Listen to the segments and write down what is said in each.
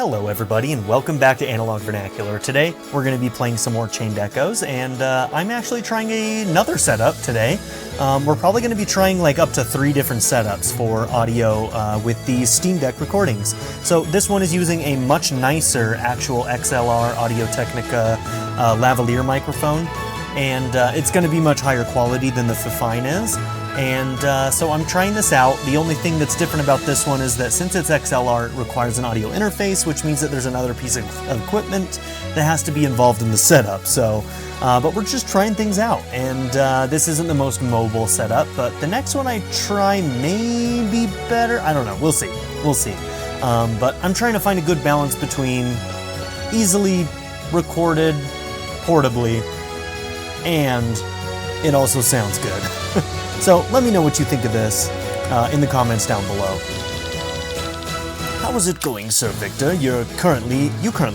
Hello everybody and welcome back to Analog Vernacular. Today we're going to be playing some more Chained Echoes, and I'm actually trying another setup today. We're probably going to be trying like up to 3 different setups for audio with these Steam Deck recordings. So this one is using a much nicer actual XLR Audio-Technica lavalier microphone, and it's going to be much higher quality than the Fifine is. And so I'm trying this out. The only thing that's different about this one is that since it's XLR, it requires an audio interface, which means that there's another piece of equipment that has to be involved in the setup. So, but we're just trying things out, and this isn't the most mobile setup, but the next one I try may be better. I don't know. We'll see. We'll see. But I'm trying to find a good balance between easily recorded portably and it also sounds good. So let me know what you think of this in the comments down below. How is it going, Sir Victor? You currently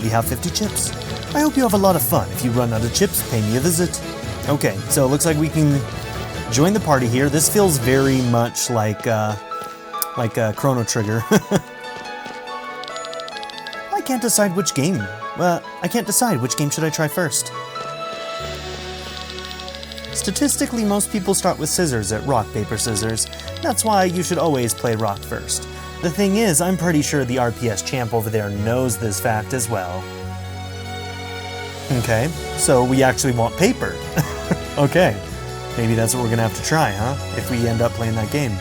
have 50 chips. I hope you have a lot of fun. If you run out of chips, pay me a visit. Okay, so it looks like we can join the party here. This feels very much like Chrono Trigger. I can't decide which game. I can't decide which game should I try first. Statistically, most people start with scissors at rock, paper, scissors. That's why you should always play rock first. The thing is, I'm pretty sure the RPS champ over there knows this fact as well. Okay, so we actually want paper. Okay, maybe that's what we're gonna have to try, huh? If we end up playing that game.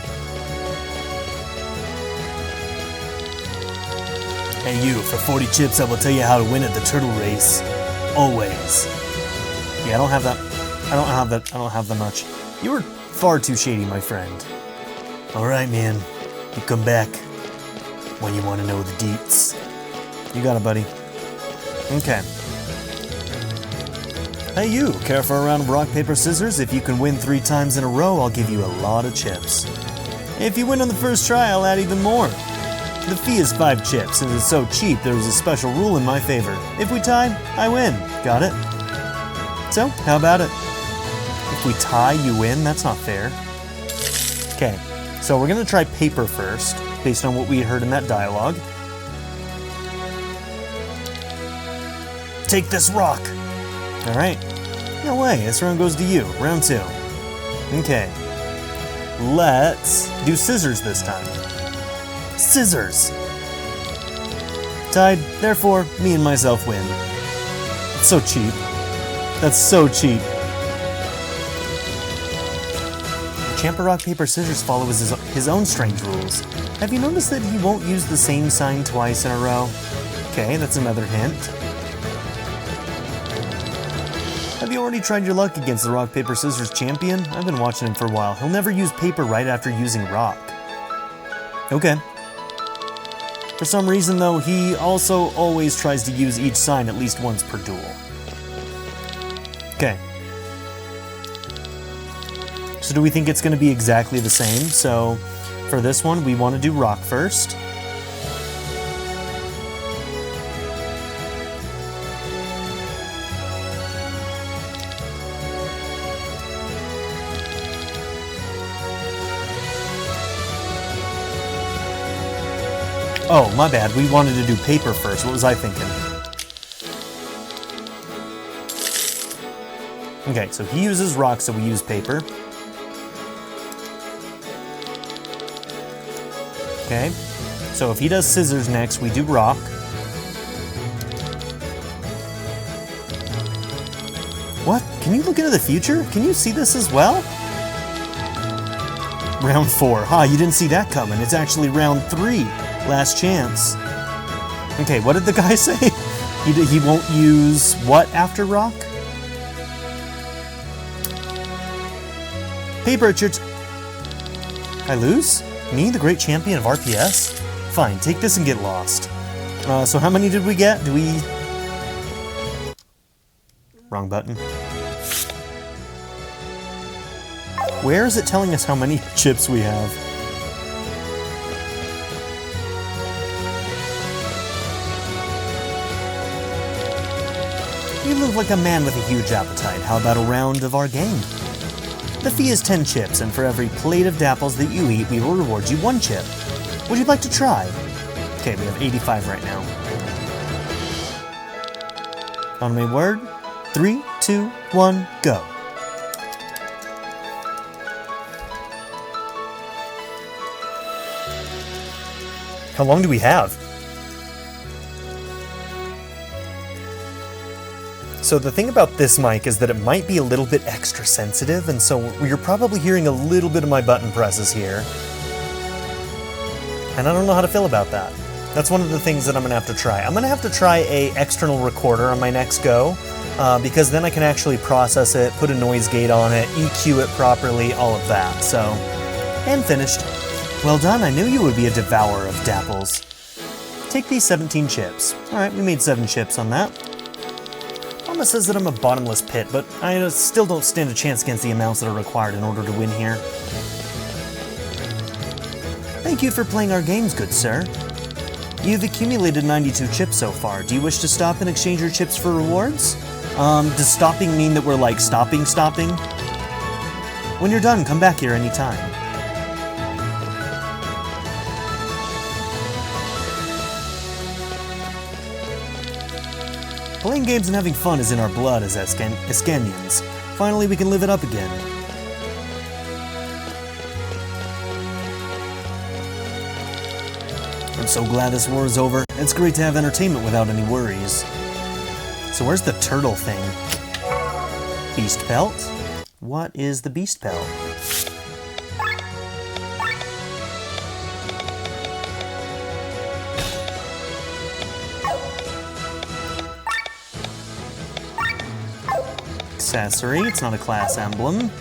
Hey you, for 40 chips I will tell you how to win at the turtle race. Always. Yeah, I don't have that much. You were far too shady, my friend. Alright, man. You come back when you want to know the deets. You got it, buddy. Okay. Hey, you. Care for a round of rock, paper, scissors? If you can win 3 times in a row, I'll give you a lot of chips. If you win on the first try, I'll add even more. The fee is 5 chips, and it's so cheap there's a special rule in my favor. If we tie, I win. Got it? So, how about it? If we tie, you win? That's not fair. Okay, so we're gonna try paper first, based on what we heard in that dialogue. Take this rock! Alright. No way, this round goes to you. Round 2. Okay. Let's do scissors this time. Scissors! Tied, therefore, me and myself win. It's so cheap. That's so cheap. Champ of Rock, Paper, Scissors follows his own strange rules. Have you noticed that he won't use the same sign twice in a row? Okay, that's another hint. Have you already tried your luck against the Rock, Paper, Scissors champion? I've been watching him for a while. He'll never use paper right after using rock. Okay. For some reason, though, he also always tries to use each sign at least once per duel. Okay. So do we think it's going to be exactly the same? So for this one, we want to do rock first. Oh, my bad. We wanted to do paper first. What was I thinking? Okay, so he uses rock, so we use paper. Okay, so if he does scissors next, we do rock. What? Can you look into the future? Can you see this as well? Round 4. Ha, you didn't see that coming. It's actually round 3. Last chance. Okay, what did the guy say? He won't use what after rock? Paper at your... I lose? Me, the great champion of RPS? Fine, take this and get lost. So how many did we get? Wrong button. Where is it telling us how many chips we have? You look like a man with a huge appetite. How about a round of our game? The fee is 10 chips, and for every plate of dapples that you eat, we will reward you 1 chip. Would you like to try? Okay, we have 85 right now. On my word, 3, 2, 1, go. How long do we have? So the thing about this mic is that it might be a little bit extra sensitive, and so you're probably hearing a little bit of my button presses here. And I don't know how to feel about that. That's one of the things that I'm gonna have to try. I'm gonna have to try a external recorder on my next go, because then I can actually process it, put a noise gate on it, EQ it properly, all of that. So, and finished. Well done, I knew you would be a devourer of dapples. Take these 17 chips. Alright, we made 7 chips on that. Mama says that I'm a bottomless pit, but I still don't stand a chance against the amounts that are required in order to win here. Thank you for playing our games, good sir. You've accumulated 92 chips so far. Do you wish to stop and exchange your chips for rewards? Does stopping mean that we're like stopping? When you're done, come back here anytime. Playing games and having fun is in our blood as Escanians. Finally, we can live it up again. I'm so glad this war is over. It's great to have entertainment without any worries. So where's the turtle thing? Beast pelt? What is the beast pelt? Accessory, it's not a class emblem.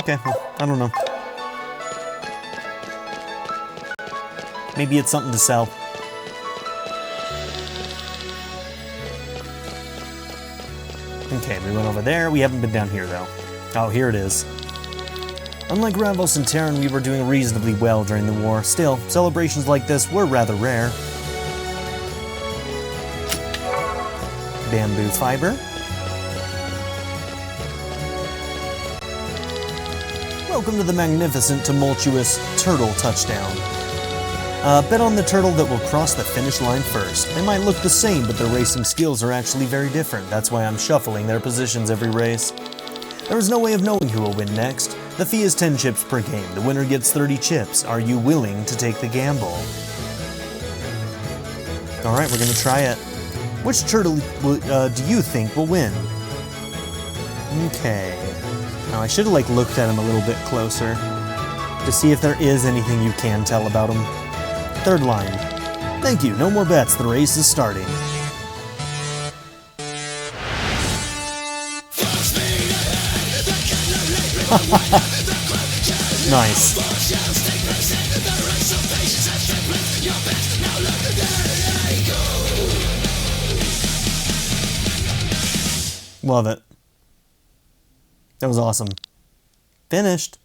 Okay, well, I don't know. Maybe it's something to sell. Okay, we went over there. We haven't been down here, though. Oh, here it is. Unlike Ravos and Terran, we were doing reasonably well during the war. Still, celebrations like this were rather rare. Bamboo fiber. Welcome to the magnificent, tumultuous turtle touchdown. Bet on the turtle that will cross the finish line first. They might look the same, but their racing skills are actually very different. That's why I'm shuffling their positions every race. There is no way of knowing who will win next. The fee is 10 chips per game. The winner gets 30 chips. Are you willing to take the gamble? Alright, we're gonna try it. Which turtle do you think will win? Okay. Now I should have looked at him a little bit closer to see if there is anything you can tell about him. Third line. Thank you, no more bets. The race is starting. Nice. Love it. That was awesome. Finished.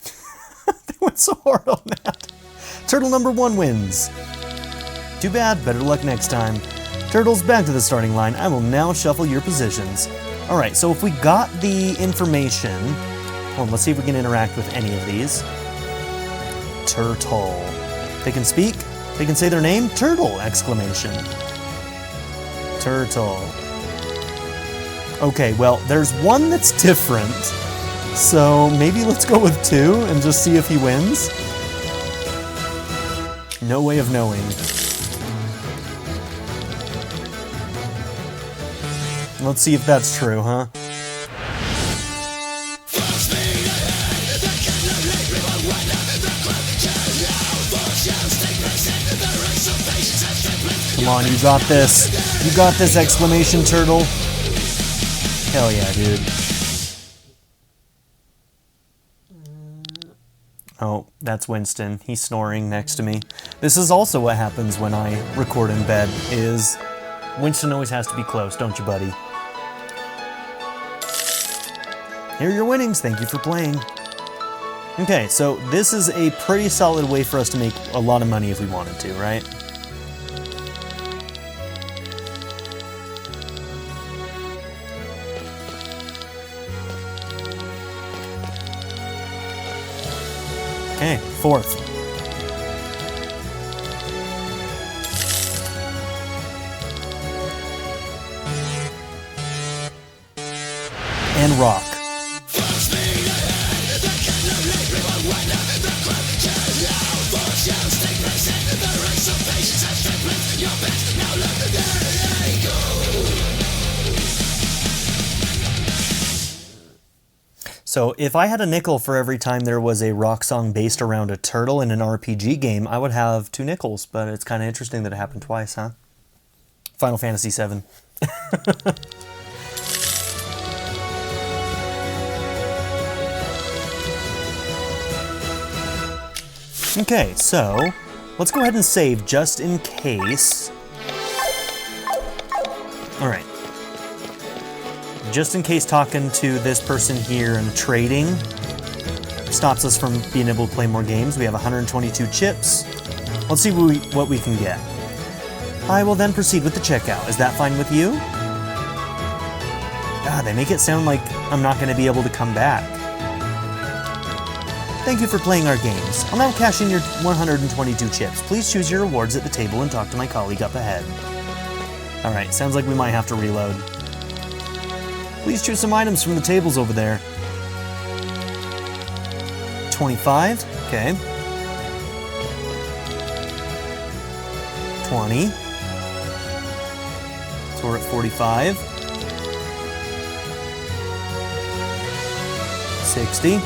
They went so hard on that. Turtle number 1 wins. Too bad, better luck next time. Turtles, back to the starting line. I will now shuffle your positions. Alright, so if we got the information... Well, let's see if we can interact with any of these. Turtle. They can speak. They can say their name. Turtle! Exclamation. Turtle. Okay, well, there's one that's different. So maybe let's go with 2 and just see if he wins. No way of knowing. Let's see if that's true, huh? Come on, you got this. You got this, exclamation turtle. Hell yeah, dude. Oh, that's Winston. He's snoring next to me. This is also what happens when I record in bed, is Winston always has to be close, don't you, buddy? Here are your winnings. Thank you for playing. Okay, so this is a pretty solid way for us to make a lot of money if we wanted to, right? Okay, fourth. And rock. So if I had a nickel for every time there was a rock song based around a turtle in an RPG game, I would have 2 nickels, but it's kind of interesting that it happened twice, huh? Final Fantasy VII. Okay, so let's go ahead and save just in case. Alright. Just in case talking to this person here and trading stops us from being able to play more games. We have 122 chips. Let's see what we can get. I will then proceed with the checkout. Is that fine with you? God, they make it sound like I'm not going to be able to come back. Thank you for playing our games. I'll now cash in your 122 chips. Please choose your rewards at the table and talk to my colleague up ahead. Alright, sounds like we might have to reload. Please choose some items from the tables over there. 25, okay. 20. So we're at 45. 60.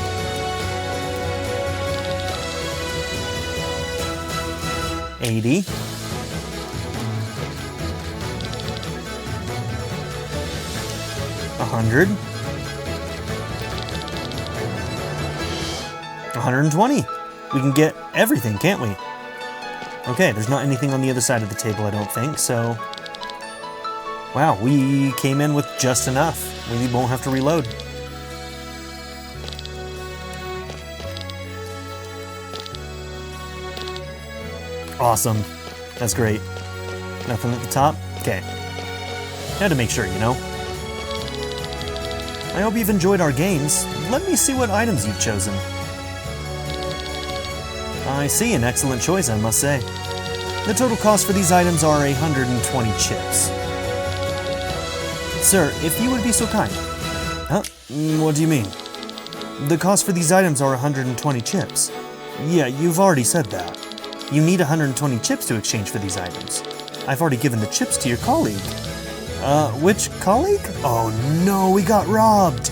80. 100. 120. We can get everything, can't we? Okay, there's not anything on the other side of the table, I don't think, so... Wow, we came in with just enough. We won't have to reload. Awesome. That's great. Nothing at the top? Okay. Had to make sure, you know. I hope you've enjoyed our games. Let me see what items you've chosen. I see, an excellent choice, I must say. The total cost for these items are 120 chips. Sir, if you would be so kind. Huh? What do you mean? The cost for these items are 120 chips. Yeah, you've already said that. You need 120 chips to exchange for these items. I've already given the chips to your colleague. Which colleague? Oh no, we got robbed!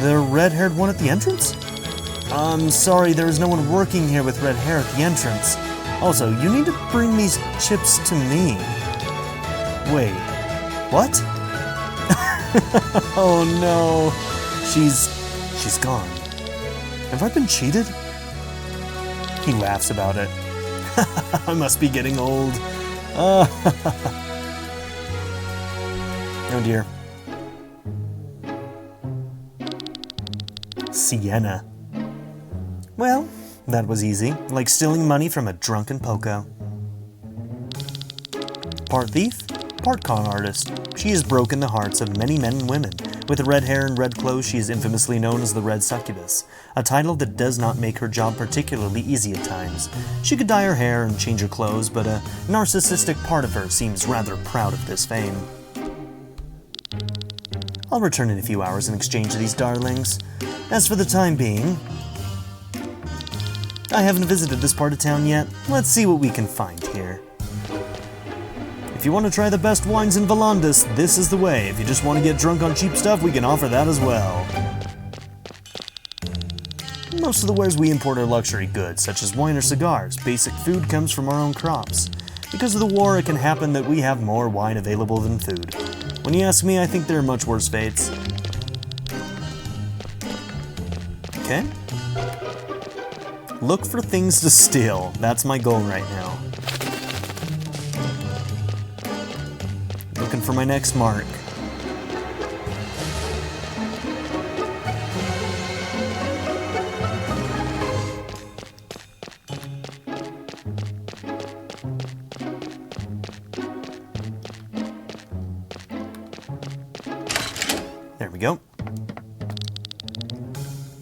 The red-haired one at the entrance? I'm sorry, there is no one working here with red hair at the entrance. Also, you need to bring these chips to me. Wait, what? Oh no, she's gone. Have I been cheated? He laughs about it. I must be getting old. Oh dear. Sienna. Well, that was easy. Like stealing money from a drunken Poco. Part thief, part con artist. She has broken the hearts of many men and women. With red hair and red clothes, she is infamously known as the Red Succubus, a title that does not make her job particularly easy at times. She could dye her hair and change her clothes, but a narcissistic part of her seems rather proud of this fame. I'll return in a few hours in exchange of these darlings. As for the time being, I haven't visited this part of town yet. Let's see what we can find here. If you want to try the best wines in Valandis, this is the way. If you just want to get drunk on cheap stuff, we can offer that as well. Most of the wares we import are luxury goods, such as wine or cigars. Basic food comes from our own crops. Because of the war, it can happen that we have more wine available than food. When you ask me, I think there are much worse fates. Okay. Look for things to steal. That's my goal right now. Looking for my next mark. There we go.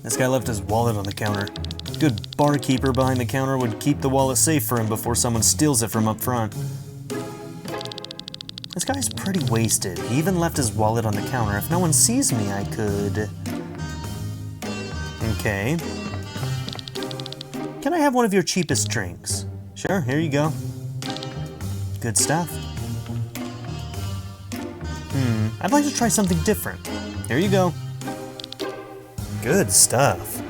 This guy left his wallet on the counter. Good barkeeper behind the counter would keep the wallet safe for him before someone steals it from up front. This guy's pretty wasted. He even left his wallet on the counter. If no one sees me, I could... Okay. Can I have one of your cheapest drinks? Sure, here you go. Good stuff. I'd like to try something different. Here you go. Good stuff.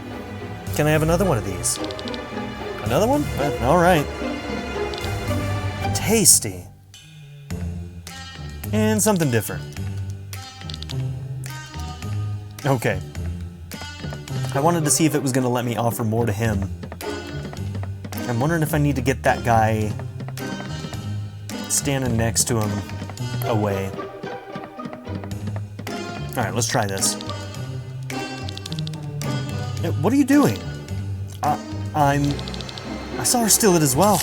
Can I have another one of these? Another one? All right. Tasty. And something different. Okay. I wanted to see if it was going to let me offer more to him. I'm wondering if I need to get that guy standing next to him away. Alright, let's try this. What are you doing? I saw her steal it as well.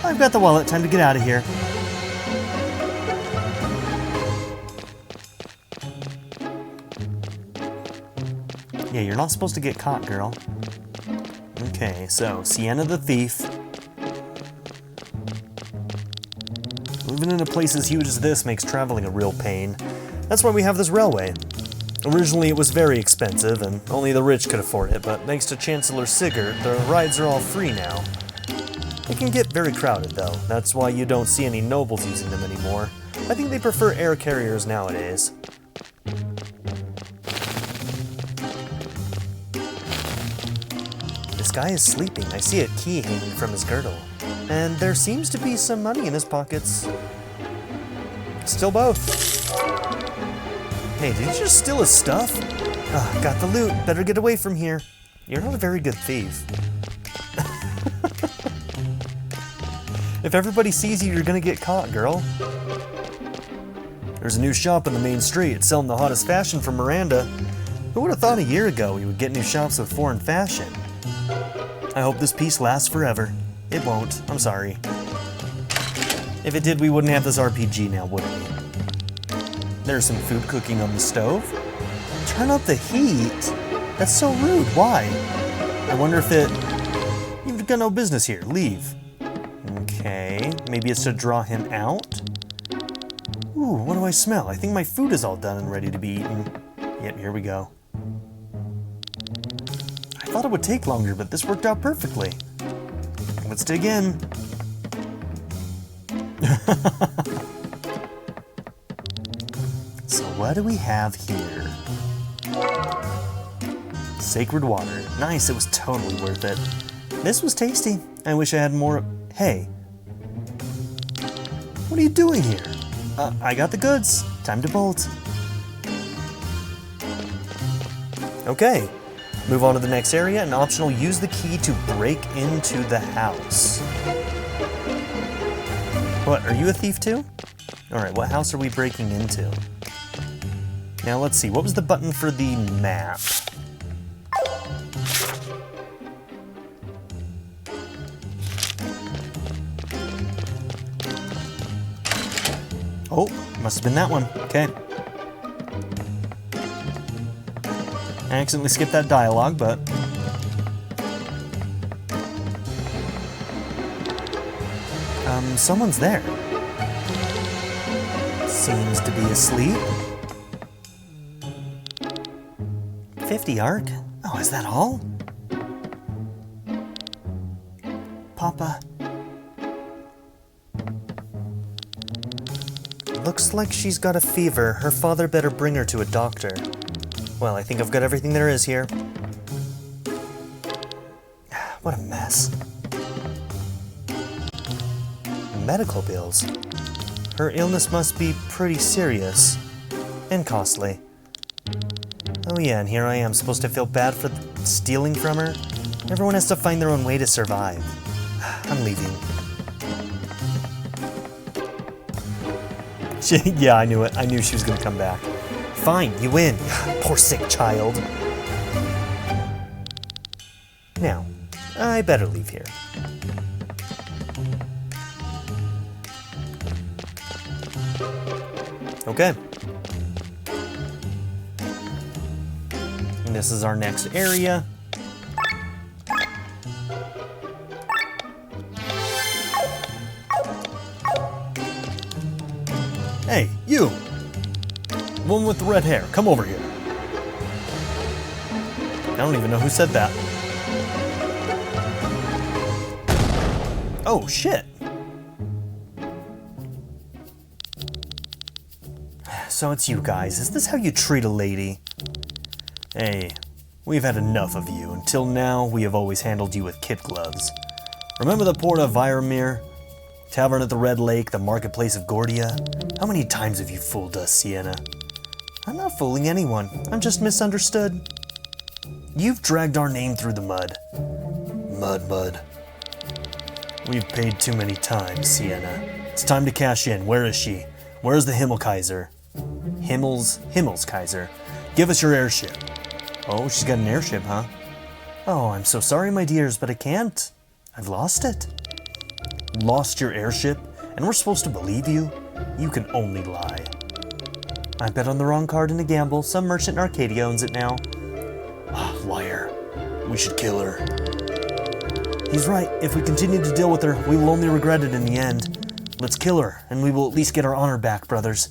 I've got the wallet. Time to get out of here. Yeah, you're not supposed to get caught, girl. Okay, so Sienna the thief. Living in a place as huge as this makes traveling a real pain. That's why we have this railway. Originally it was very expensive, and only the rich could afford it, but thanks to Chancellor Sigurd, the rides are all free now. They can get very crowded, though. That's why you don't see any nobles using them anymore. I think they prefer air carriers nowadays. This guy is sleeping. I see a key hanging from his girdle. And there seems to be some money in his pockets. Still both. Hey, did you just steal his stuff? Got the loot. Better get away from here. You're not a very good thief. If everybody sees you, you're gonna get caught, girl. There's a new shop on the main street. It's selling the hottest fashion from Miranda. Who would have thought a year ago we would get new shops with foreign fashion? I hope this piece lasts forever. It won't. I'm sorry. If it did, we wouldn't have this RPG now, would we? There's some food cooking on the stove. Turn up the heat? That's so rude. Why? I wonder if it... You've got no business here. Leave. Okay. Maybe it's to draw him out? Ooh, what do I smell? I think my food is all done and ready to be eaten. Yep, here we go. I thought it would take longer, but this worked out perfectly. Let's dig in. So what do we have here? Sacred water. Nice, it was totally worth it. This was tasty. I wish I had more... Hey. What are you doing here? I got the goods. Time to bolt. Okay. Move on to the next area, and optional, use the key to break into the house. What, are you a thief too? Alright, what house are we breaking into? Now let's see, what was the button for the map? Oh, must have been that one. Okay. I accidentally skipped that dialogue, but... someone's there. Seems to be asleep. 50 arc? Oh, is that all? Papa. Looks like she's got a fever. Her father better bring her to a doctor. Well, I think I've got everything there is here. What a mess. Medical bills. Her illness must be pretty serious. And costly. Oh yeah, and here I am, supposed to feel bad for stealing from her? Everyone has to find their own way to survive. I'm leaving. Yeah, I knew it. I knew she was gonna come back. Fine, you win. Poor sick child. Now, I better leave here. Okay. And this is our next area. Hey, you! One with the red hair, come over here. I don't even know who said that. Oh, shit! So it's you guys. Is this how you treat a lady? Hey, we've had enough of you. Until now, we have always handled you with kid gloves. Remember the port of Viremir? Tavern at the Red Lake, the marketplace of Gordia? How many times have you fooled us, Sienna? I'm not fooling anyone. I'm just misunderstood. You've dragged our name through the mud. Mud. We've paid too many times, Sienna. It's time to cash in. Where is she? Where is the Himmelkaiser? Himmelskaiser. Give us your airship. Oh, she's got an airship, huh? Oh, I'm so sorry, my dears, but I can't. I've lost it. Lost your airship? And we're supposed to believe you? You can only lie. I bet on the wrong card in a gamble. Some merchant in Arcadia owns it now. Ah, liar. We should kill her. He's right. If we continue to deal with her, we will only regret it in the end. Let's kill her, and we will at least get our honor back, brothers.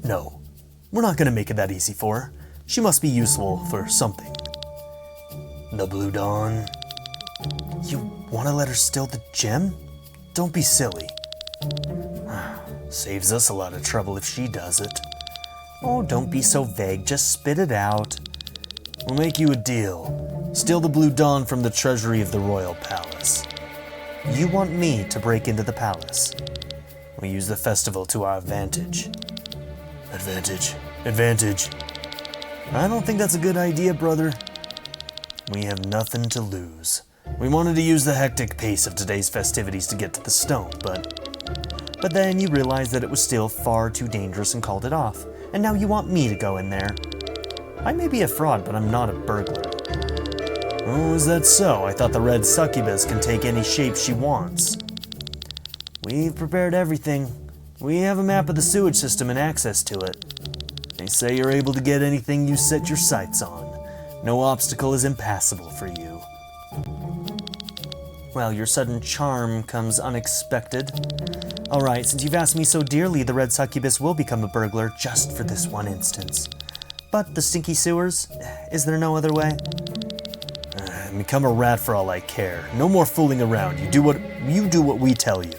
No. We're not going to make it that easy for her. She must be useful for something. The Blue Dawn. You want to let her steal the gem? Don't be silly. Saves us a lot of trouble if she does it. Oh, don't be so vague. Just spit it out. We'll make you a deal. Steal the Blue Dawn from the treasury of the royal palace. You want me to break into the palace? We'll use the festival to our advantage. Advantage. I don't think that's a good idea, brother. We have nothing to lose. We wanted to use the hectic pace of today's festivities to get to the stone, but then you realized that it was still far too dangerous and called it off. And now you want me to go in there. I may be a fraud, but I'm not a burglar. Oh, is that so? I thought the red succubus can take any shape she wants. We've prepared everything. We have a map of the sewage system and access to it. They say you're able to get anything you set your sights on. No obstacle is impassable for you. Well, your sudden charm comes unexpected. Alright, since you've asked me so dearly, the red succubus will become a burglar just for this one instance. But the stinky sewers? Is there no other way? Become a rat for all I care. No more fooling around. You do what we tell you.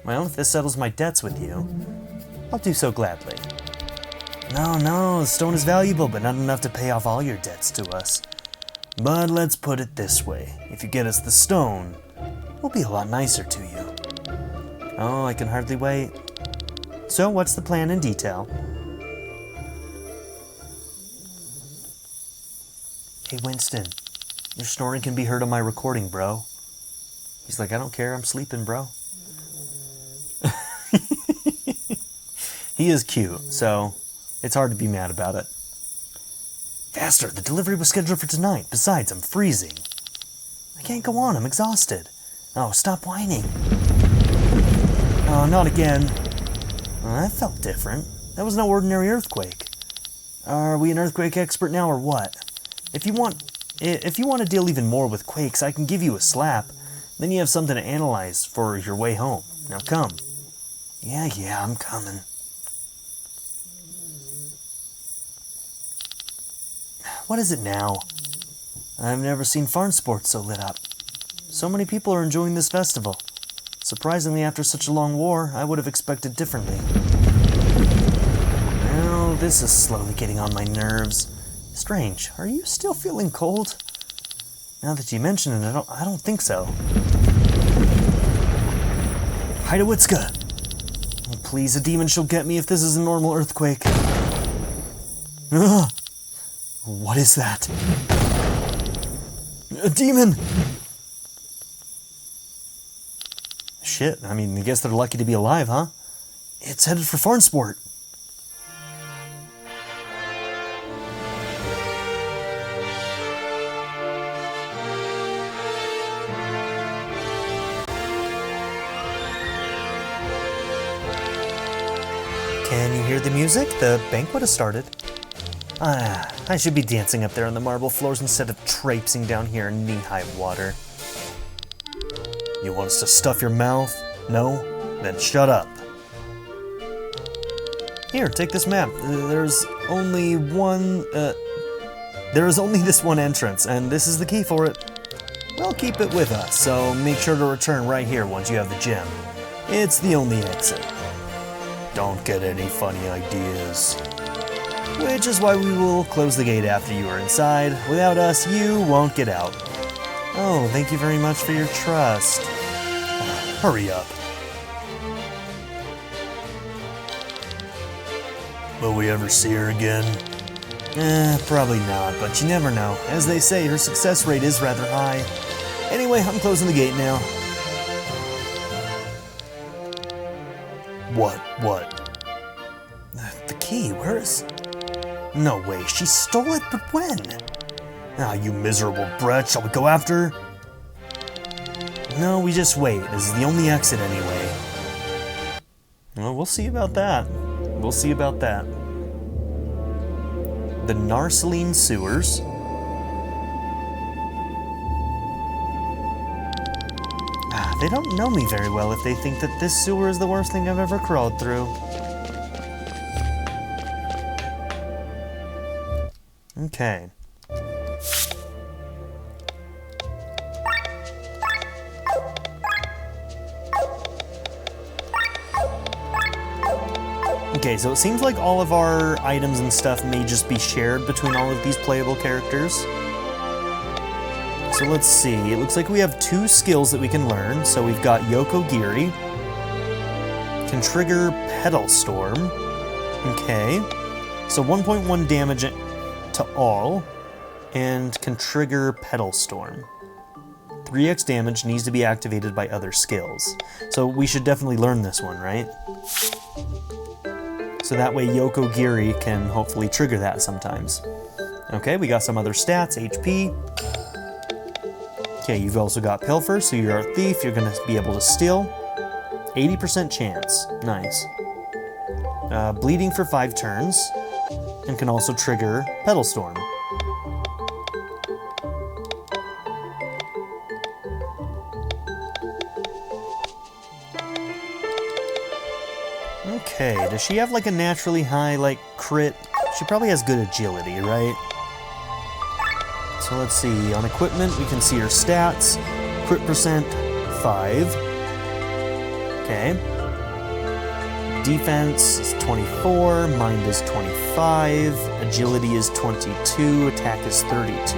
Well, if this settles my debts with you, I'll do so gladly. No, the stone is valuable, but not enough to pay off all your debts to us. But let's put it this way. If you get us the stone, we'll be a lot nicer to you. Oh, I can hardly wait. So, what's the plan in detail? Hey, Winston. Your snoring can be heard on my recording, bro. He's like, I don't care, I'm sleeping, bro. He is cute, so it's hard to be mad about it. Faster, the delivery was scheduled for tonight. Besides, I'm freezing. I can't go on, I'm exhausted. Oh, stop whining. Oh, not again. Oh, that felt different. That was no ordinary earthquake. Are we an earthquake expert now or what? If you want to deal even more with quakes, I can give you a slap. Then you have something to analyze for your way home. Now come. Yeah, I'm coming. What is it now? I've never seen Farnsport so lit up. So many people are enjoying this festival. Surprisingly, after such a long war, I would have expected differently. Well, this is slowly getting on my nerves. Strange, are you still feeling cold? Now that you mention it, I don't think so. Heidewitzka! Please, a demon shall get me if this is a normal earthquake. Ugh! What is that? A demon! Shit, I mean, I guess they're lucky to be alive, huh? It's headed for Farnsport. Can you hear the music? The banquet has started. I should be dancing up there on the marble floors instead of traipsing down here in knee-high water. You want us to stuff your mouth? No? Then shut up. Here, take this map. There is only this one entrance, and this is the key for it. We'll keep it with us, so make sure to return right here once you have the gem. It's the only exit. Don't get any funny ideas. Which is why we will close the gate after you are inside. Without us, you won't get out. Oh, thank you very much for your trust. Hurry up. Will we ever see her again? Probably not, but you never know. As they say, her success rate is rather high. Anyway, I'm closing the gate now. What? The key, where is... No way, she stole it, but when? Ah, you miserable brat, shall we go after her? No, we just wait. This is the only exit anyway. Well, we'll see about that. We'll see about that. The Narslene sewers. They don't know me very well if they think that this sewer is the worst thing I've ever crawled through. Okay. Okay, so it seems like all of our items and stuff may just be shared between all of these playable characters. So let's see, it looks like we have 2 skills that we can learn. So we've got Yokogiri, can trigger Pedal Storm, okay. So 1.1 damage to all, and can trigger Pedal Storm. 3x damage needs to be activated by other skills. So we should definitely learn this one, right? So that way Yokogiri can hopefully trigger that sometimes. Okay, we got some other stats, HP. Okay, you've also got Pilfer, so you're a thief, you're gonna be able to steal. 80% chance, nice. Bleeding for 5 turns, and can also trigger Pedal Storm. Okay, does she have like a naturally high, like, crit? She probably has good agility, right? So let's see, on equipment we can see her stats. Crit percent, 5. Okay. Defense is 24, mind is 25, agility is 22, attack is 32.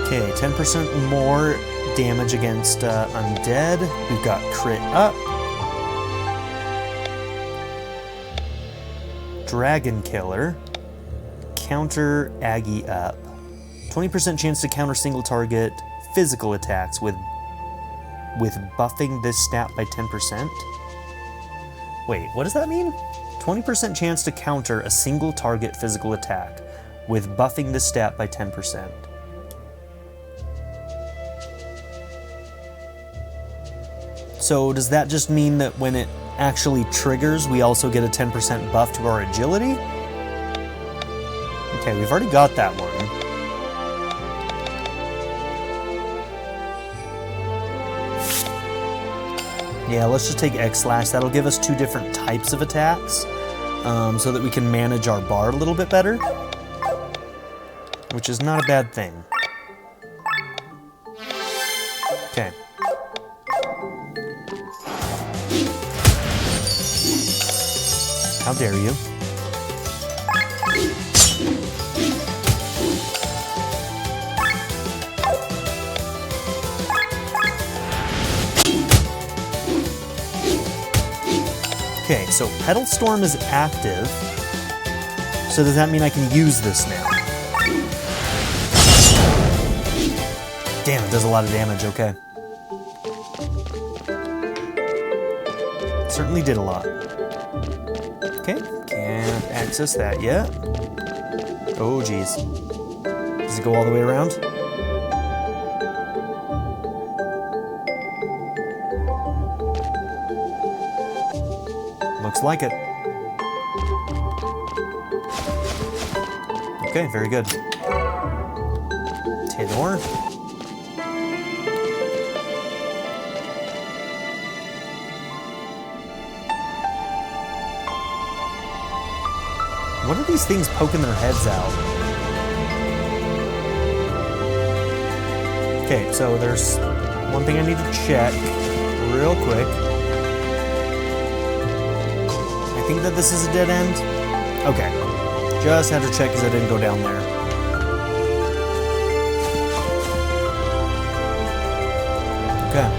Okay, 10% more damage against undead. We've got crit up. Dragon Killer. Counter Aggie up. 20% chance to counter single target physical attacks with buffing this stat by 10%. Wait, what does that mean? 20% chance to counter a single target physical attack with buffing this stat by 10%. So does that just mean that when it actually triggers, we also get a 10% buff to our agility? Okay, we've already got that one. Yeah, let's just take X-Slash. That'll give us 2 different types of attacks, so that we can manage our bar a little bit better, which is not a bad thing. Okay. How dare you? Okay, so Pedal Storm is active. So does that mean I can use this now? Damn, it does a lot of damage, okay. Certainly did a lot. Okay, can't access that yet. Oh, geez. Does it go all the way around? Looks like it. Okay, very good. Tenor. What are these things poking their heads out? Okay, so there's one thing I need to check real quick. I think that this is a dead end. Okay, just had to check because I didn't go down there. Okay.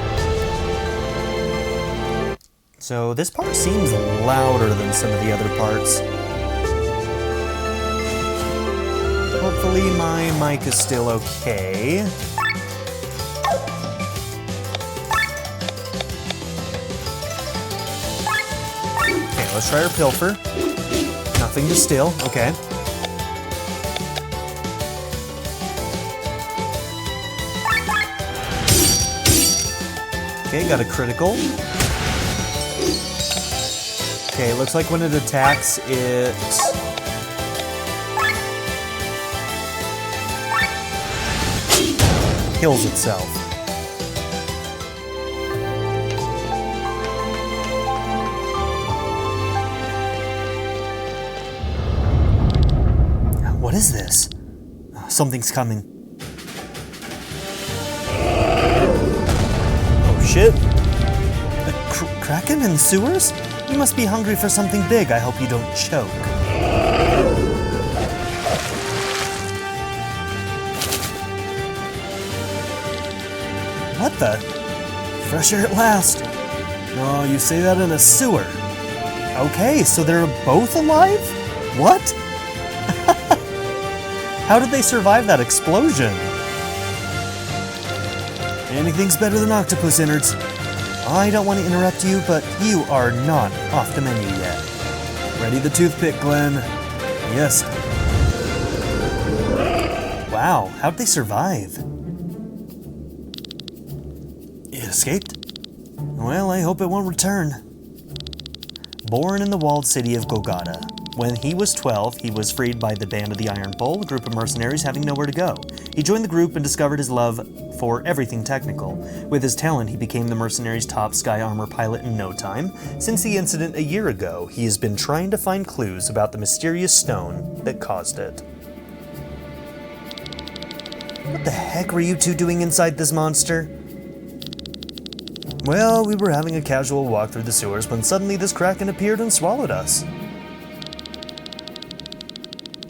So this part seems louder than some of the other parts. Hopefully my mic is still okay. Okay, let's try our pilfer. Nothing to steal, okay. Okay, got a critical. Okay, looks like when it attacks, it kills itself. What is this? Something's coming. Oh shit. A kraken in the sewers? You must be hungry for something big. I hope you don't choke. What the? Fresh air at last. Oh, you say that in a sewer. Okay, so they're both alive? What? How did they survive that explosion? Anything's better than octopus innards. I don't want to interrupt you, but you are not off the menu yet. Ready the toothpick, Glenn. Yes. Wow, how'd they survive? It escaped? Well, I hope it won't return. Born in the walled city of Golgotha. When he was 12, he was freed by the Band of the Iron Bowl, a group of mercenaries having nowhere to go. He joined the group and discovered his love for everything technical. With his talent, he became the mercenaries' top sky armor pilot in no time. Since the incident a year ago, he has been trying to find clues about the mysterious stone that caused it. What the heck were you two doing inside this monster? Well, we were having a casual walk through the sewers when suddenly this kraken appeared and swallowed us.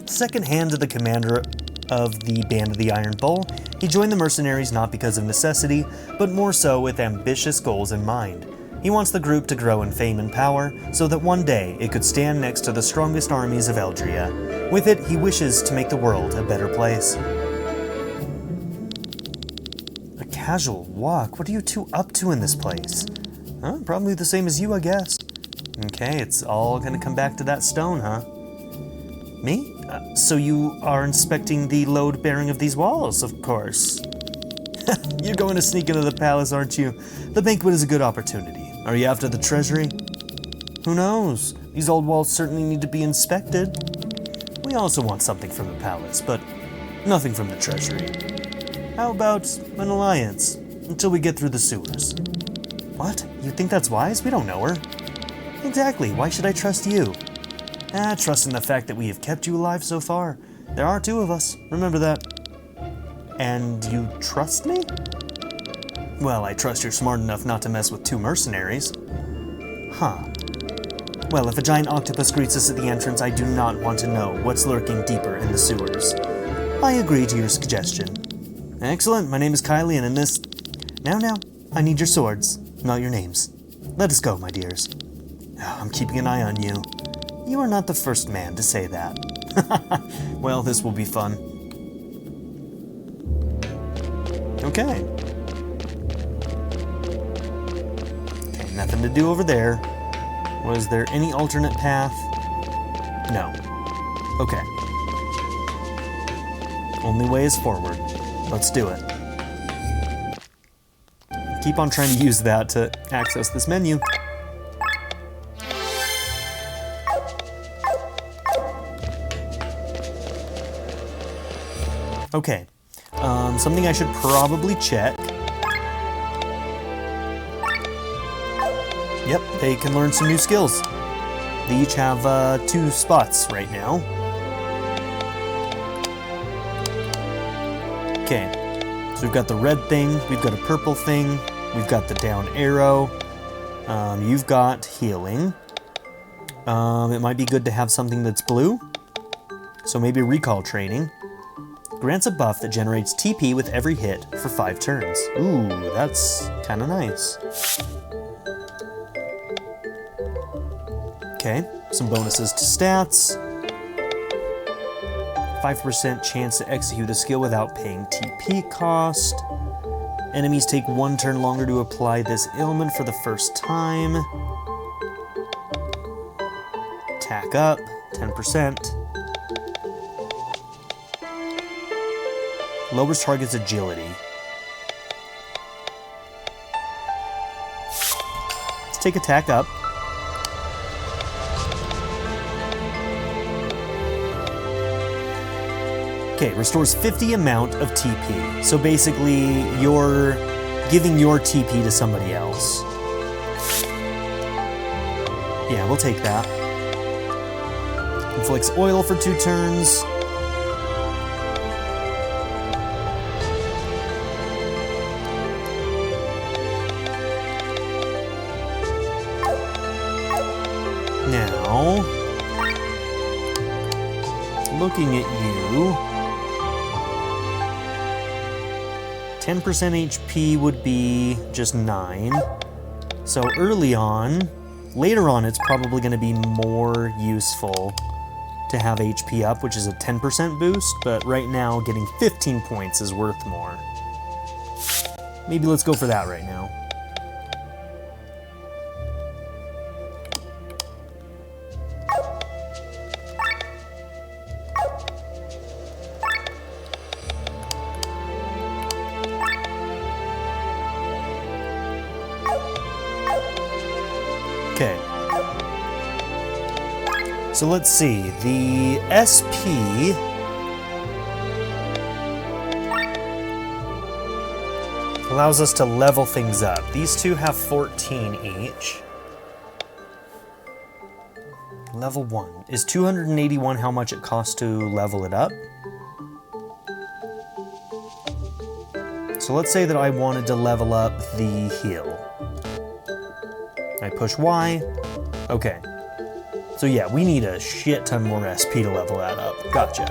Second hand to the commander of the Band of the Iron Bowl, he joined the mercenaries not because of necessity, but more so with ambitious goals in mind. He wants the group to grow in fame and power, so that one day it could stand next to the strongest armies of Eldria. With it, he wishes to make the world a better place. A casual walk? What are you two up to in this place? Huh? Probably the same as you, I guess. Okay, it's all gonna come back to that stone, huh? Me? So you are inspecting the load bearing of these walls, of course. You're going to sneak into the palace, aren't you? The banquet is a good opportunity. Are you after the treasury? Who knows? These old walls certainly need to be inspected. We also want something from the palace, but nothing from the treasury. How about an alliance, until we get through the sewers? What? You think that's wise? We don't know her. Exactly. Why should I trust you? Trust in the fact that we have kept you alive so far. There are two of us, remember that. And you trust me? Well, I trust you're smart enough not to mess with two mercenaries. Huh. Well, if a giant octopus greets us at the entrance, I do not want to know what's lurking deeper in the sewers. I agree to your suggestion. Excellent, my name is Kylie, and in this... Now, I need your swords, not your names. Let us go, my dears. I'm keeping an eye on you. You are not the first man to say that. Well, this will be fun. Okay. Okay, nothing to do over there. Was there any alternate path? No. Okay. Only way is forward. Let's do it. Keep on trying to use that to access this menu. Okay, something I should probably check. Yep, they can learn some new skills. They each have 2 spots right now. Okay, so we've got the red thing, we've got a purple thing, we've got the down arrow, you've got healing. It might be good to have something that's blue, so maybe recall training. Grants a buff that generates TP with every hit for 5 turns. Ooh, that's kind of nice. Okay, some bonuses to stats. 5% chance to execute a skill without paying TP cost. Enemies take 1 turn longer to apply this ailment for the first time. Attack up, 10%. Lowers target's agility. Let's take attack up. Okay, restores 50 amount of TP. So basically, you're giving your TP to somebody else. Yeah, we'll take that. Inflicts oil for 2 turns. Now, looking at you, 10% HP would be just 9. So early on, later on it's probably going to be more useful to have HP up, which is a 10% boost, but right now getting 15 points is worth more. Maybe let's go for that right now. Okay. So let's see, the SP allows us to level things up. These two have 14 each. Level 1. Is 281 how much it costs to level it up? So let's say that I wanted to level up the heal. I push Y. Okay. So yeah, we need a shit ton more SP to level that up. Gotcha.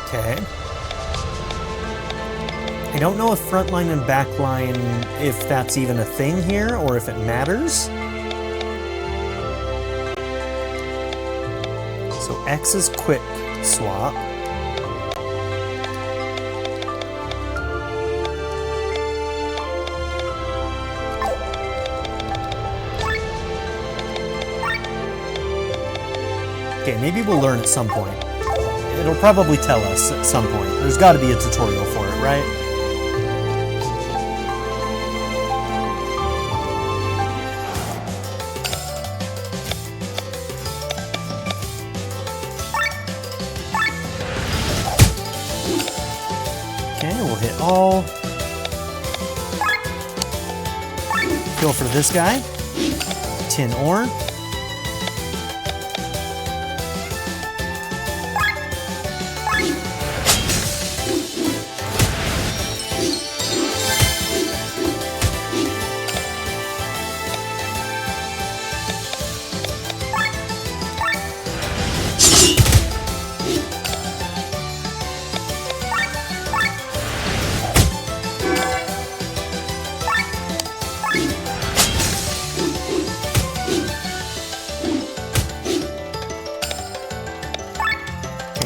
Okay. I don't know if frontline and backline, if that's even a thing here, or if it matters. So X is quick swap. Okay, maybe we'll learn at some point. It'll probably tell us at some point. There's got to be a tutorial for it, right? Okay, we'll hit all. Go for this guy. Tin ore.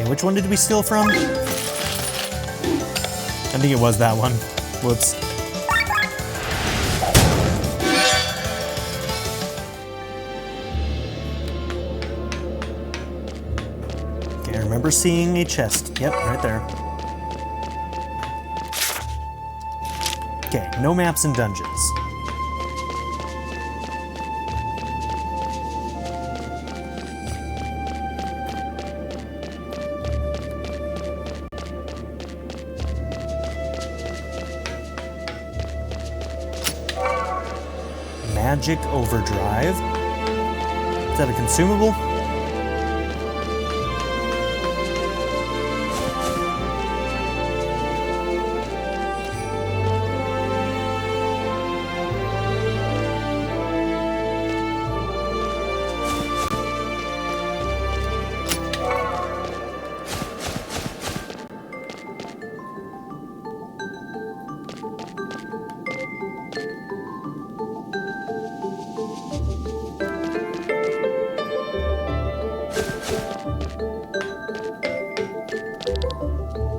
Which one did we steal from? I think it was that one. Whoops. remember seeing a chest. Yep, right there. Okay, no maps and dungeons. Magic Overdrive. Is that a consumable?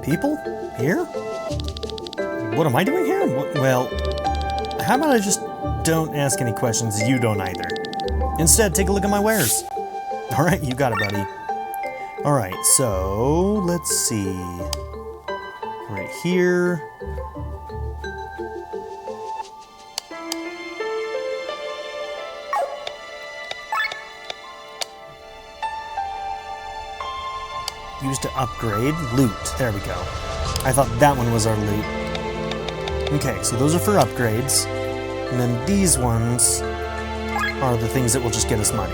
People? Here? What am I doing here? Well, how about I just don't ask any questions, you don't either. Instead, take a look at my wares. Alright, you got it, buddy. Alright, so, let's see. Right here. Used to upgrade loot. There we go. I thought that one was our loot. Okay, so those are for upgrades. And then these ones are the things that will just get us money.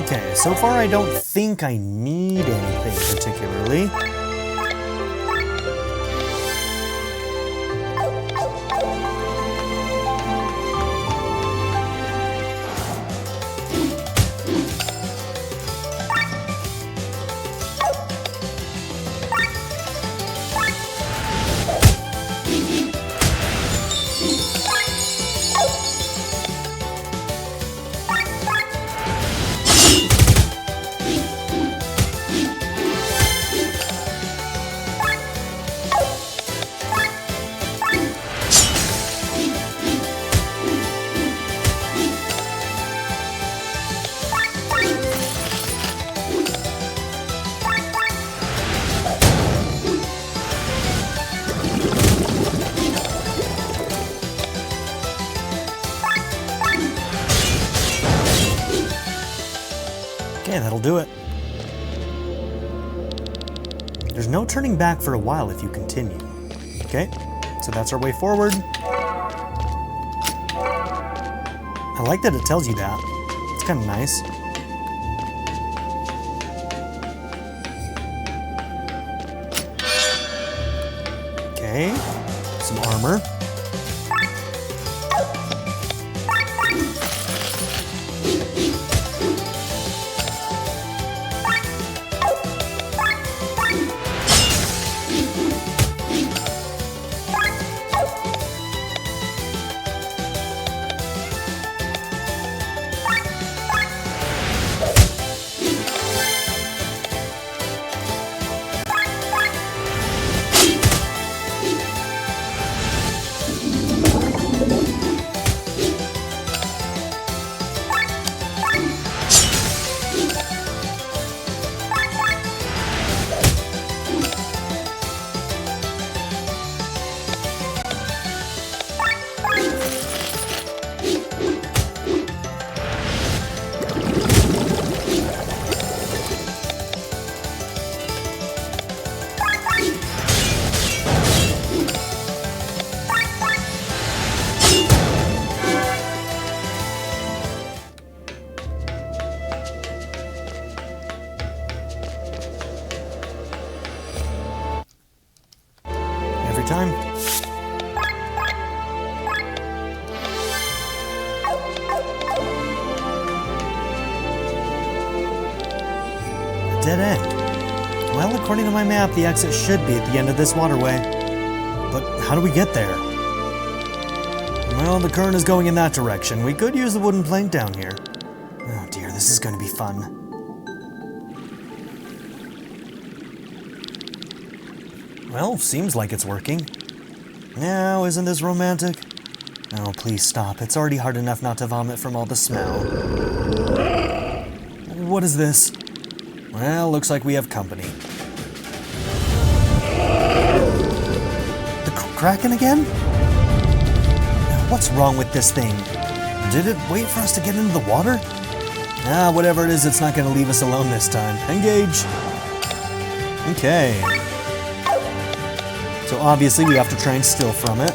Okay, so far I don't think I need anything particularly. Okay, that'll do it. There's no turning back for a while if you continue. Okay, so that's our way forward. I like that it tells you that. It's kind of nice. Okay, some armor. Time. A dead end. Well, according to my map, the exit should be at the end of this waterway. But how do we get there? Well, the current is going in that direction. We could use the wooden plank down here. Oh dear, this is going to be fun. Well, seems like it's working. Now, isn't this romantic? Oh, please stop. It's already hard enough not to vomit from all the smell. What is this? Well, looks like we have company. The Kraken again? What's wrong with this thing? Did it wait for us to get into the water? Ah, whatever it is, it's not going to leave us alone this time. Engage! Okay. So obviously we have to try and steal from it.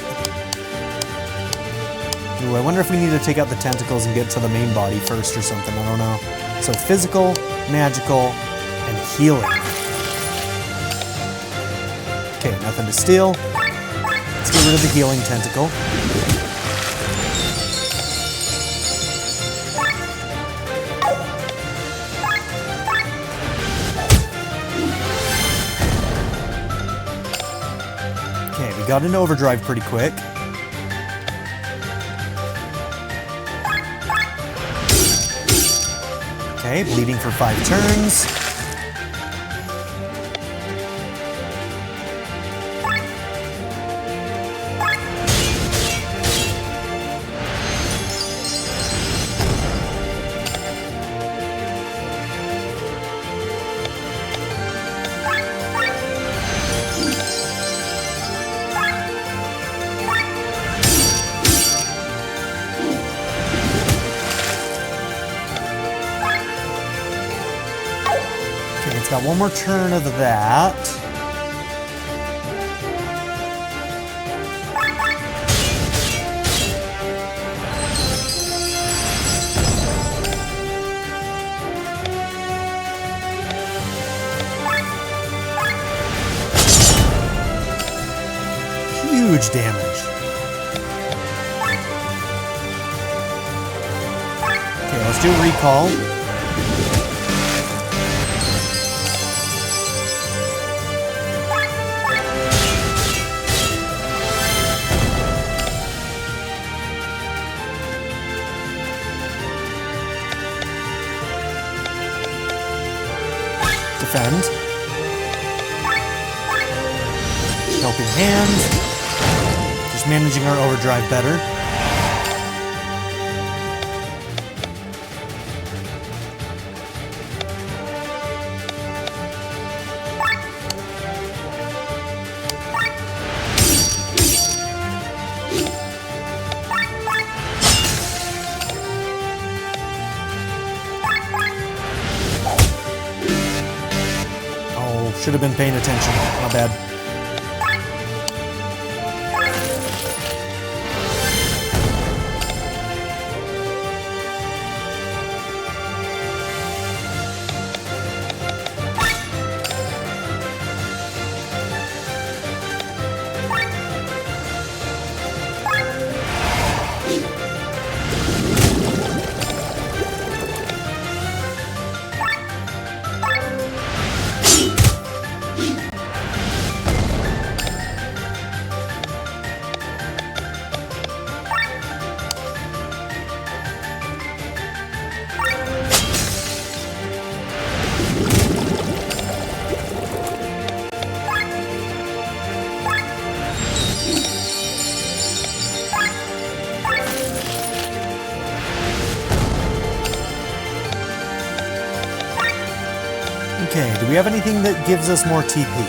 Ooh, I wonder if we need to take out the tentacles and get to the main body first or something. I don't know. So physical, magical, and healing. Okay, nothing to steal. Let's get rid of the healing tentacle. Okay, we got into overdrive pretty quick. Okay, bleeding for 5 turns. Got one more turn of that. Huge damage. Okay, let's do a recall. Defend. Helping hand. Just managing our overdrive better. Should have been paying attention. My bad. Okay, do we have anything that gives us more TP?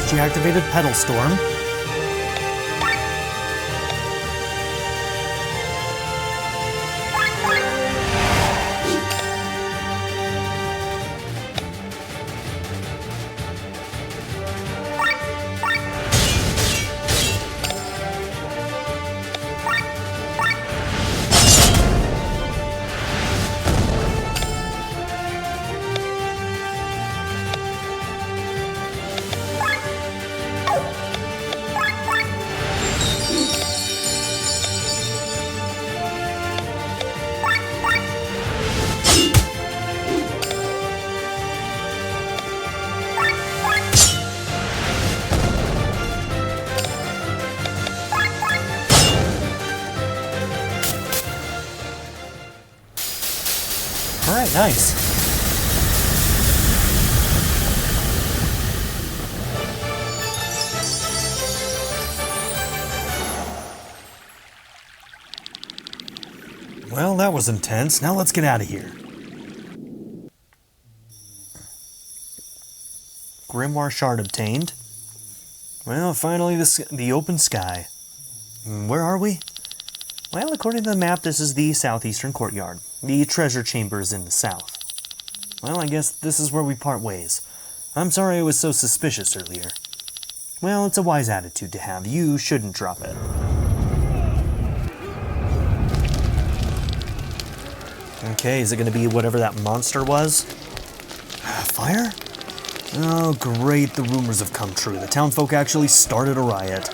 She activated Pedal Storm. Alright, nice. Well, that was intense. Now let's get out of here. Grimoire shard obtained. Well, finally the open sky. Where are we? Well, according to the map, this is the southeastern courtyard. The treasure chamber is in the south. Well, I guess this is where we part ways. I'm sorry I was so suspicious earlier. Well, it's a wise attitude to have. You shouldn't drop it. Okay, is it going to be whatever that monster was? Fire? Oh, great, the rumors have come true. The townfolk actually started a riot.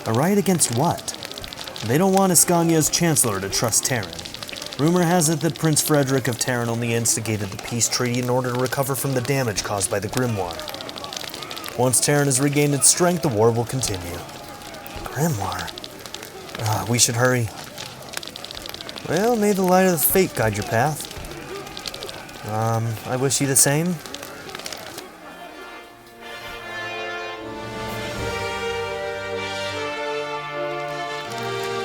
A riot against what? They don't want Escania's chancellor to trust Terran. Rumor has it that Prince Frederick of Terran only instigated the peace treaty in order to recover from the damage caused by the Grimoire. Once Terran has regained its strength, the war will continue. Grimoire? We should hurry. Well, may the light of fate guide your path. I wish you the same.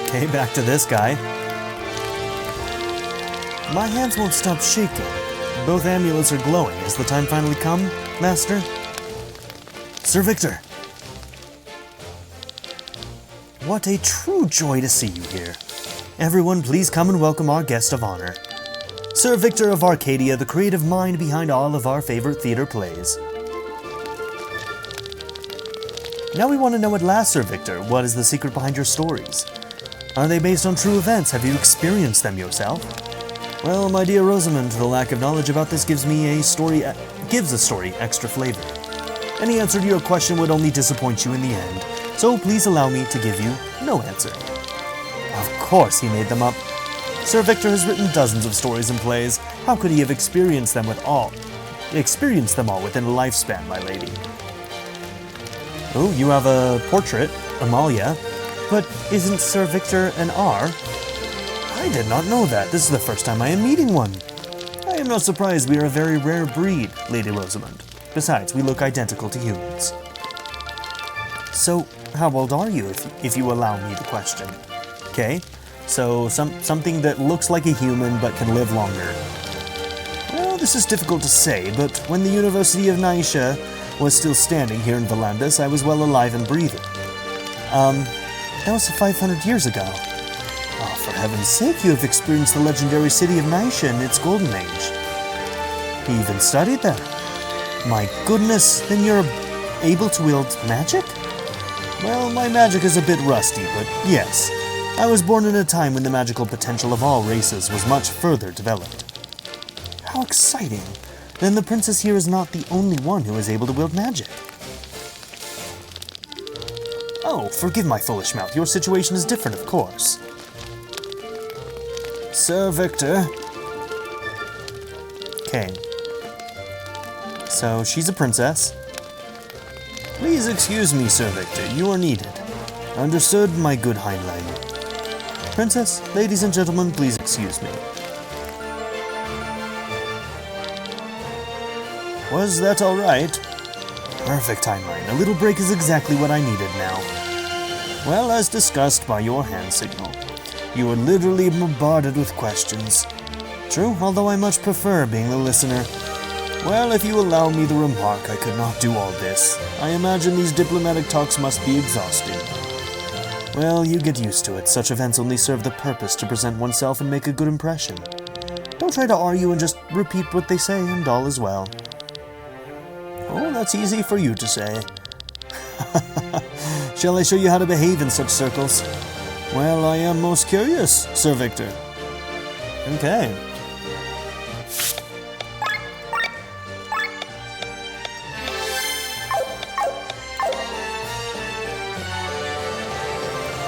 Okay, back to this guy. My hands won't stop shaking. Both amulets are glowing. Has the time finally come, Master? Sir Victor! What a true joy to see you here. Everyone, please come and welcome our guest of honor. Sir Victor of Arcadia, the creative mind behind all of our favorite theater plays. Now we want to know at last, Sir Victor, what is the secret behind your stories? Are they based on true events? Have you experienced them yourself? Well, my dear Rosamond, the lack of knowledge about this gives a story extra flavor. Any answer to your question would only disappoint you in the end, so please allow me to give you no answer. Of course he made them up. Sir Victor has written dozens of stories and plays. How could he have experienced them all within a lifespan, my lady? Oh, you have a portrait, Amalia. But isn't Sir Victor an R? I did not know that. This is the first time I am meeting one. I am not surprised. We are a very rare breed, Lady Rosamond. Besides, we look identical to humans. So, how old are you, if you allow me the question? Okay, so something that looks like a human but can live longer. Well, this is difficult to say, but when the University of Naisha was still standing here in Valandis, I was well alive and breathing. That was 500 years ago. Oh, for heaven's sake, you have experienced the legendary city of Naisha in its golden age. You even studied there. My goodness, then you're able to wield magic? Well, my magic is a bit rusty, but yes. I was born in a time when the magical potential of all races was much further developed. How exciting! Then the princess here is not the only one who is able to wield magic. Oh, forgive my foolish mouth. Your situation is different, of course. Sir Victor. Okay. So, she's a princess. Please excuse me, Sir Victor. You are needed. Understood, my good Heinlein. Princess, ladies and gentlemen, please excuse me. Was that all right? Perfect, Heinlein. A little break is exactly what I needed now. Well, as discussed by your hand signal, you are literally bombarded with questions. True, although I much prefer being the listener. Well, if you allow me the remark, I could not do all this. I imagine these diplomatic talks must be exhausting. Well, you get used to it. Such events only serve the purpose to present oneself and make a good impression. Don't try to argue and just repeat what they say, and all is well. Oh, that's easy for you to say. Shall I show you how to behave in such circles? Well, I am most curious, Sir Victor. Okay.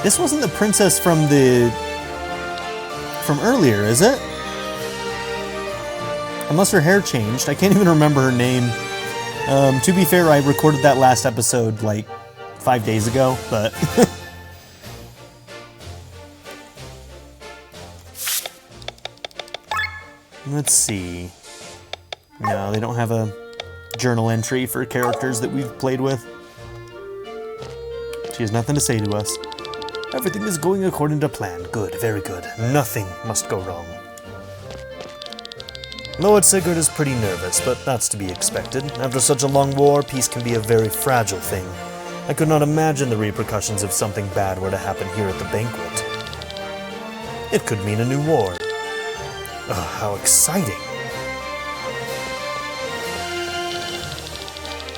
This wasn't the princess from earlier, is it? Unless her hair changed. I can't even remember her name. To be fair, I recorded that last episode like 5 days ago, but... Let's see. No, they don't have a journal entry for characters that we've played with. She has nothing to say to us. Everything is going according to plan. Good, very good. Nothing must go wrong. Lord Sigurd is pretty nervous, but that's to be expected. After such a long war, peace can be a very fragile thing. I could not imagine the repercussions if something bad were to happen here at the banquet. It could mean a new war. Oh, how exciting!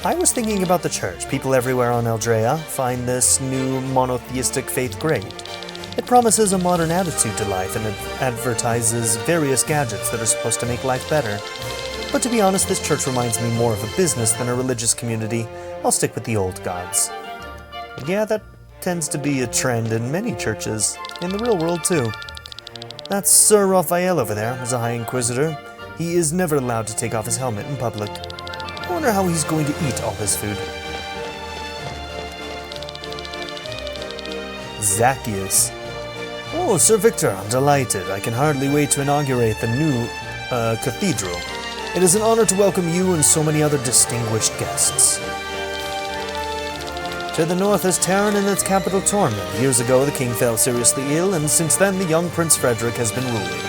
I was thinking about the church. People everywhere on Eldrea find this new monotheistic faith great. It promises a modern attitude to life and it advertises various gadgets that are supposed to make life better. But to be honest, this church reminds me more of a business than a religious community. I'll stick with the old gods. Yeah, that tends to be a trend in many churches, in the real world too. That's Sir Raphael over there, is a High Inquisitor. He is never allowed to take off his helmet in public. I wonder how he's going to eat all his food. Zacchaeus. Oh, Sir Victor, I'm delighted. I can hardly wait to inaugurate the new cathedral. It is an honor to welcome you and so many other distinguished guests. To the north is Terran and its capital Tormund. Years ago, the king fell seriously ill, and since then the young Prince Frederick has been ruling.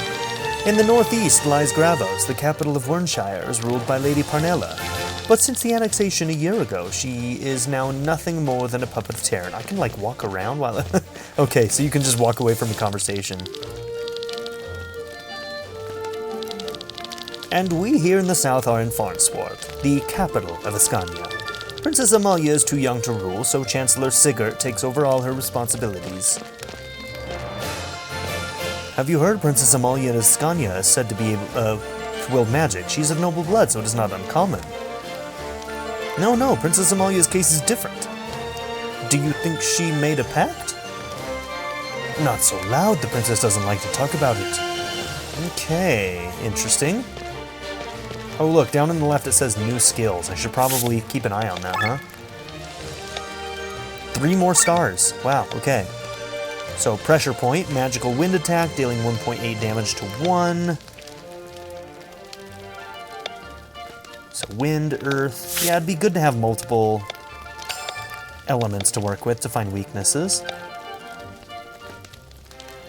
In the northeast lies Gravos, the capital of Wernshire, is ruled by Lady Parnella. But since the annexation a year ago, she is now nothing more than a puppet of Terran. I can, like, walk around while... Okay, so you can just walk away from the conversation. And we here in the south are in Farnsport, the capital of Escania. Princess Amalia is too young to rule, so Chancellor Sigurd takes over all her responsibilities. Have you heard Princess Amalia of Escania is said to be to wield magic? She's of noble blood, so it is not uncommon. No, Princess Amalia's case is different. Do you think she made a pact? Not so loud, the princess doesn't like to talk about it. Okay, interesting. Oh look, down on the left it says new skills. I should probably keep an eye on that, huh? 3 more stars. Wow, okay. So pressure point, magical wind attack, dealing 1.8 damage to 1. So wind, earth. Yeah, it'd be good to have multiple elements to work with to find weaknesses.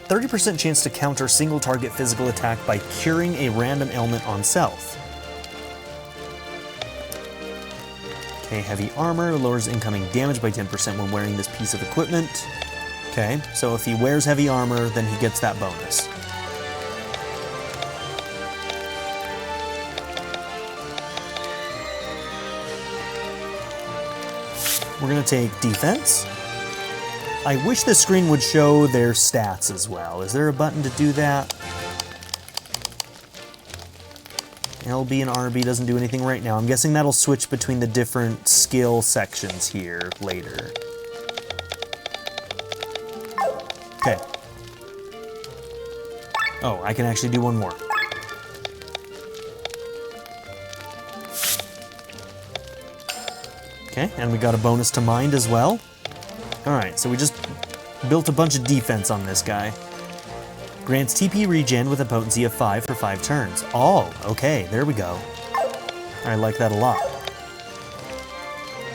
30% chance to counter single target physical attack by curing a random ailment on self. Okay, heavy armor lowers incoming damage by 10% when wearing this piece of equipment. Okay, so if he wears heavy armor, then he gets that bonus. We're going to take defense. I wish the screen would show their stats as well. Is there a button to do that? LB and RB doesn't do anything right now. I'm guessing that'll switch between the different skill sections here later. Okay. Oh, I can actually do one more. Okay, and we got a bonus to mind as well. Alright, so we just built a bunch of defense on this guy. Grants TP regen with a potency of 5 for 5 turns. Oh, okay, there we go. I like that a lot.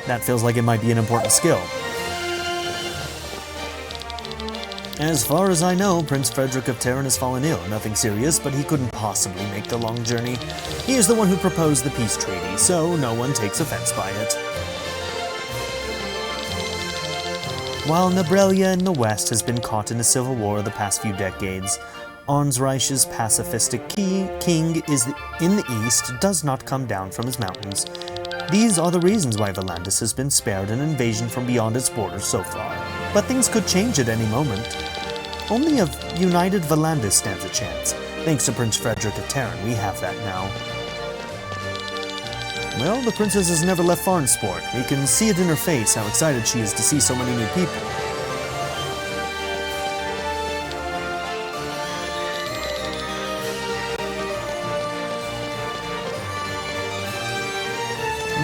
That feels like it might be an important skill. As far as I know, Prince Frederick of Terran has fallen ill. Nothing serious, but he couldn't possibly make the long journey. He is the one who proposed the peace treaty, so no one takes offense by it. While Nabrelia in the west has been caught in a civil war the past few decades, Arnsreich's pacifistic king in the east does not come down from his mountains. These are the reasons why Valandis has been spared an invasion from beyond its borders so far. But things could change at any moment. Only a united Valandis stands a chance. Thanks to Prince Frederick of Terran, we have that now. Well, the princess has never left Farnsport. We can see it in her face how excited she is to see so many new people.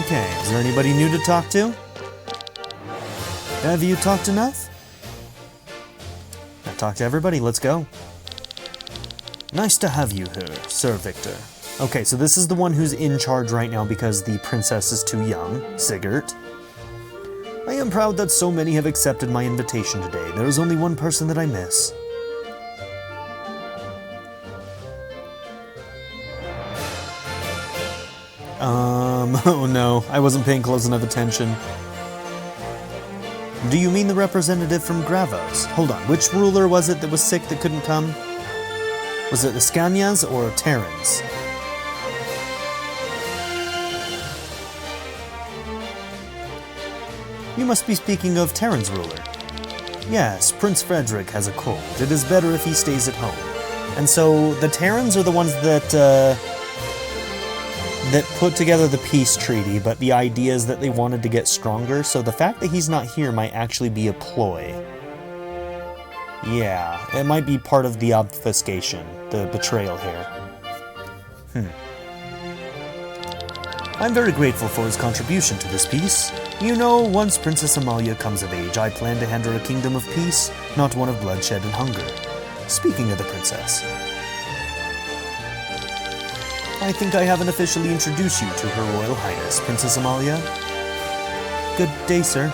Okay, is there anybody new to talk to? Have you talked enough? I've talked to everybody, let's go. Nice to have you here, Sir Victor. Okay, so this is the one who's in charge right now because the princess is too young, Sigurd. I am proud that so many have accepted my invitation today. There is only one person that I miss. Oh no, I wasn't paying close enough attention. Do you mean the representative from Gravos? Hold on, which ruler was it that was sick that couldn't come? Was it the Scanias or Terrans? You must be speaking of Terran's ruler. Yes, Prince Frederick has a cold. It is better if he stays at home. And so the Terrans are the ones that put together the peace treaty, but the idea is that they wanted to get stronger, so the fact that he's not here might actually be a ploy. Yeah, it might be part of the obfuscation, the betrayal here. I'm very grateful for his contribution to this peace. You know, once Princess Amalia comes of age, I plan to hand her a kingdom of peace, not one of bloodshed and hunger. Speaking of the princess, I think I haven't officially introduced you to Her Royal Highness, Princess Amalia. Good day, sir.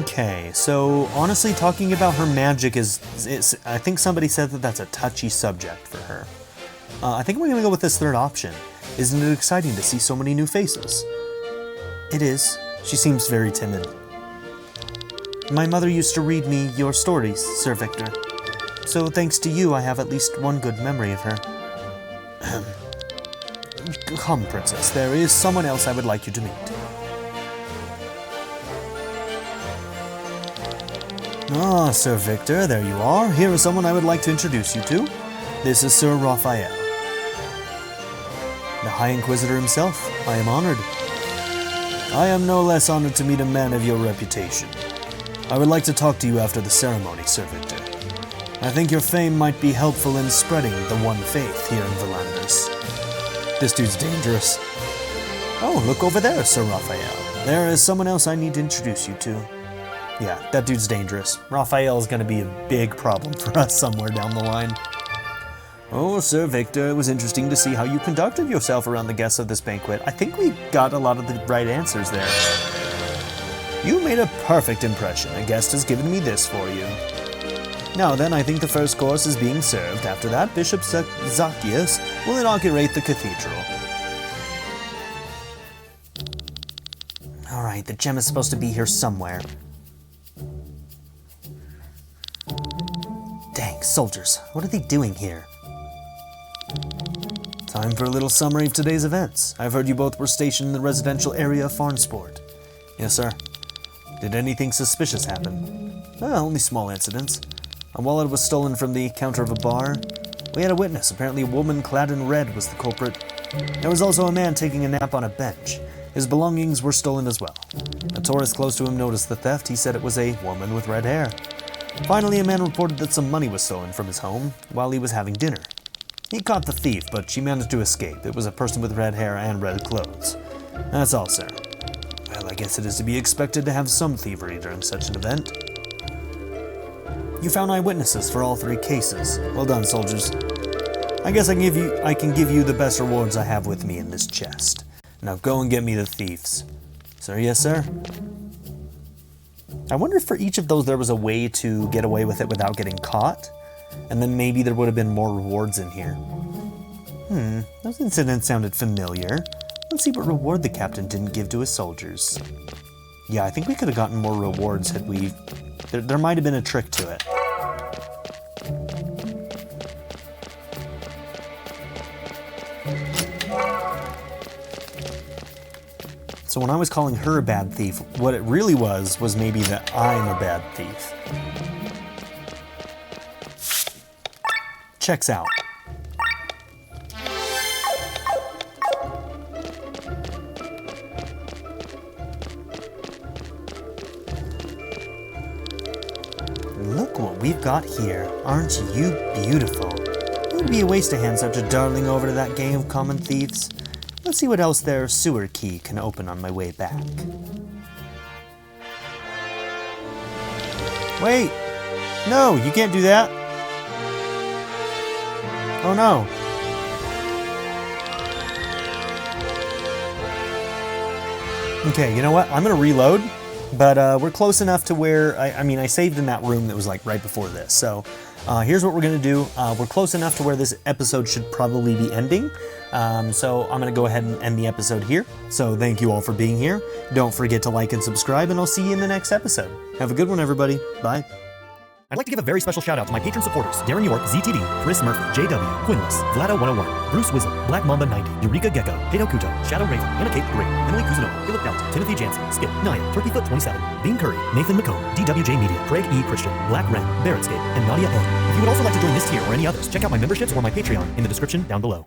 Okay, so honestly, talking about her magic is I think somebody said that that's a touchy subject for her. I think we're going to go with this third option. Isn't it exciting to see so many new faces? It is. She seems very timid. My mother used to read me your stories, Sir Victor. So thanks to you, I have at least one good memory of her. Come, Princess, there is someone else I would like you to meet. Ah, Sir Victor, there you are. Here is someone I would like to introduce you to. This is Sir Raphael. The High Inquisitor himself. I am honored. I am no less honored to meet a man of your reputation. I would like to talk to you after the ceremony, Sir Victor. I think your fame might be helpful in spreading the one faith here in Valandis. This dude's dangerous. Oh, look over there, Sir Raphael. There is someone else I need to introduce you to. Yeah, that dude's dangerous. Raphael is going to be a big problem for us somewhere down the line. Oh, Sir Victor, it was interesting to see how you conducted yourself around the guests of this banquet. I think we got a lot of the right answers there. You made a perfect impression. A guest has given me this for you. Now then, I think the first course is being served. After that, Bishop Zacchaeus will inaugurate the cathedral. Alright, the gem is supposed to be here somewhere. Dang, soldiers, what are they doing here? Time for a little summary of today's events. I've heard you both were stationed in the residential area of Farnsport. Yes, sir. Did anything suspicious happen? Only small incidents. A wallet was stolen from the counter of a bar. We had a witness. Apparently a woman clad in red was the culprit. There was also a man taking a nap on a bench. His belongings were stolen as well. A tourist close to him noticed the theft. He said it was a woman with red hair. Finally, a man reported that some money was stolen from his home while he was having dinner. He caught the thief, but she managed to escape. It was a person with red hair and red clothes. That's all, sir. Well, I guess it is to be expected to have some thievery during such an event. You found eyewitnesses for all three cases. Well done, soldiers. I guess I can give you the best rewards I have with me in this chest. Now go and get me the thieves. Sir, yes, sir? I wonder if for each of those there was a way to get away with it without getting caught. And then maybe there would have been more rewards in here. Those incidents sounded familiar. Let's see what reward the captain didn't give to his soldiers. Yeah, I think we could have gotten more rewards had we... There might have been a trick to it. So when I was calling her a bad thief, what it really was maybe that I'm a bad thief. Checks out. Look what we've got here. Aren't you beautiful? It would be a waste to hand such a darling over to that gang of common thieves. Let's see what else their sewer key can open on my way back. Wait! No, you can't do that! Oh no! Okay, you know what? I'm gonna reload, but we're close enough to where, I saved in that room that was like right before this, so here's what we're gonna do. We're close enough to where this episode should probably be ending, so I'm gonna go ahead and end the episode here. So thank you all for being here. Don't forget to like and subscribe, and I'll see you in the next episode. Have a good one, everybody. Bye. I'd like to give a very special shout out to my patron supporters: Darren York, ZTD, Chris Murphy, JW, Quinless, Vlado101, Bruce Wizzle, Black Mamba 90, Eureka Gecko, Hato Kuto, Shadow Raven, Anna Kate Great, Emily Kuzunova, Philip Dalton, Timothy Jansen, Skip, Naya, Turkeyfoot 27, Bean Curry, Nathan McComb, DWJ Media, Craig E. Christian, Black Ren, Barrettscape, and Nadia A. If you would also like to join this tier or any others, check out my memberships or my Patreon in the description down below.